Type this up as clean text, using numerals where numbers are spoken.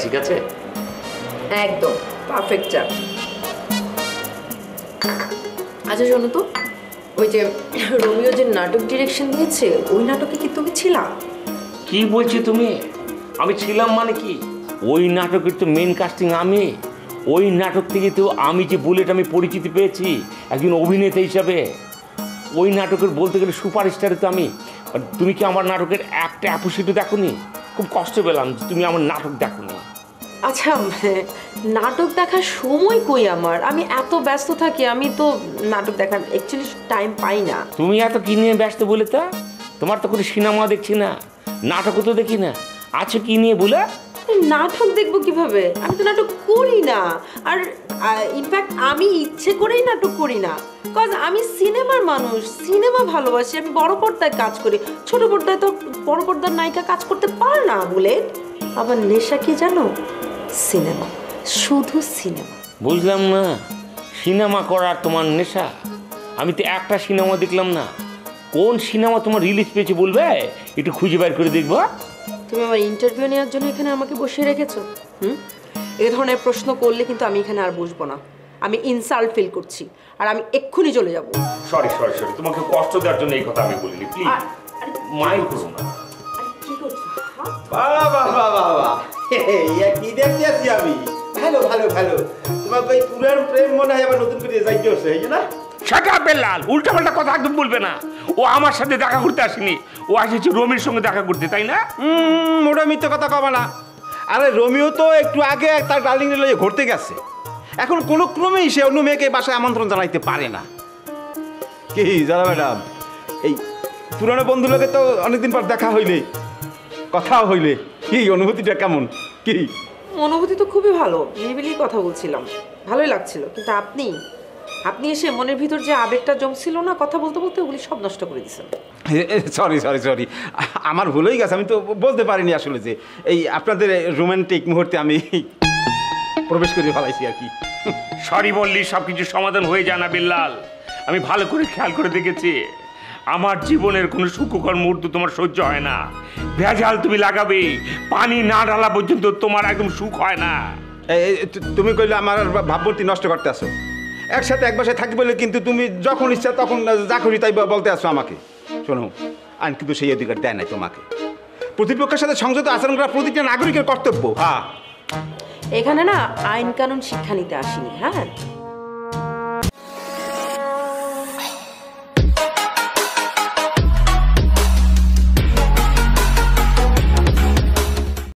ঠিক আছে? একদম পারফেক্ট চা। আচ্ছা শোনো তো, ওই যে রোমিও যে নাটক ডিরেকশন দিয়েছে ওই নাটকে কি তুমি ছিলা? কি বলছো তুমি? আমি ছিলাম মানে কি? ওই নাটকের তো মেন কাস্টিং আমি। ওই নাটক থেকে তো আমি যে বুলেট আমি পরিচিতি পেয়েছি একজন অভিনেতা হিসাবে। ওই নাটকের বলতে গেলে সুপারস্টারে তো আমি। তুমি কি আমার নাটকের একটা অ্যাপোসিটও দেখোনি? খুব কষ্ট পেলাম যে তুমি আমার নাটক দেখোনি। আচ্ছা নাটক দেখার সময় কই আমার, আমি এত ব্যস্ত থাকি, আমি তো নাটক দেখার অ্যাকচুয়ালি টাইম পাই না। তুমি এত কি নিয়ে ব্যস্ত বলে তা? তোমার তো কোনো সিনেমা দেখছি না, নাটকও তো দেখি না, আছো কি নিয়ে বলে? নাটক দেখবো কিভাবে? আমি তো নাটক করি না। আর ইনফ্যাক্ট আমি ইচ্ছে করেই নাটক করি না, কজ আমি সিনেমার মানুষ, সিনেমা ভালোবাসি, আমি বড় পর্দায় কাজ করি। ছোট পর্দায় তো বড় পর্দার নায়িকা কাজ করতে পারে না বলে। আবার নেশা কি জানো? সিনেমা, শুধু সিনেমা। বুঝলাম না, সিনেমা করার তোমার নেশা? আমি তো একটা সিনেমা দেখলাম না। কোন সিনেমা তোমার রিলিজ পেয়েছে বলবে? একটু খুঁজে বের করে দেখবো। তুমি আমার ইন্টারভিউ নেওয়ার জন্য এখানে আমাকে বসিয়ে রেখেছো। এই ধরনের প্রশ্ন করলে কিন্তু আমি এখানে আর বসবো না। আমি ইনসাল্ট ফিল করছি, আর আমি এক্ষুনি চলে যাব। সরি সরি সরি, তোমাকে কষ্ট দেওয়ার জন্য এই কথা আমি বলিনি, প্লিজ মাইন্ড করো না। কি করছো? বাবা বাবা বাবা, কি দেখতে আছি আমি? ভালো ভালো ভালো। তোমার ওই পুরান প্রেম মনে হয় আবার নতুন করে যাইতে হচ্ছে, এই না? শাট আপ বেলাল, উল্টাপাল্টা কথা একদম বলবে না। ও আমার সাথে দেখা করতে আসেনি, ও আসেছে রমির সঙ্গে দেখা করতে, তাই না? ওটা মিথ্যে কথা কবা না। আরে রোমিও তো একটু আগে তার ডার্লিং লইয়ে ঘুরতে গেছে। এখন কোনো ক্রমেই সে অন্য মেয়েকে বাসায় আমন্ত্রণ জানাইতে পারে না। কি জানা ম্যাডাম, এই পুরনো বন্ধু লোকে তো অনেকদিন পর দেখা হইলে, কথাও হইলে, কি অনুভূতিটা কেমন? কি অনুভূতি তো খুবই ভালো, নিরিবিলি কথা বলছিলাম, ভালোই লাগছিল। কিন্তু আপনি এসে মনের ভিতর যে আবেগটা জমছিল না, কথা বলতে বলতে ওগুলি সব নষ্ট করে দিয়েছেন। সরি সরি সরি, আমার ভুলেই গেছে। আমি তো বলতে পারিনি আসলে যে এই আপনাদের রোমান্টিক মুহূর্তে আমি প্রবেশ করে ফেলাইছি আর কি। সরি বললি সব কিছু সমাধান হয়ে যায় না বিল্লাল। আমি ভালো করে খেয়াল করে দেখেছি, আমার জীবনের কোনো সুখকর মুহূর্ত তোমার সহ্য হয় না। ভেজাল তুমি লাগাবে, পানি না ঢালা পর্যন্ত তোমার একদম সুখ হয় না। তুমি কইলে আমার ভাবমূর্তি নষ্ট করতে আসো। একসাথে এক বাসায় থাকি বলে কিন্তু তুমি যখন ইচ্ছা তখন যা করি তাই বলতে আসো আমাকে। শোনো, আইন কিন্তু সেই অধিকার দেয় নাই তোমাকে। প্রতিপক্ষের সাথে সংযত আচরণ করা প্রতিটা নাগরিকের কর্তব্য। হ্যাঁ, এখানে না আইন কানুন শিক্ষা নিতে আসিনি। হ্যাঁ,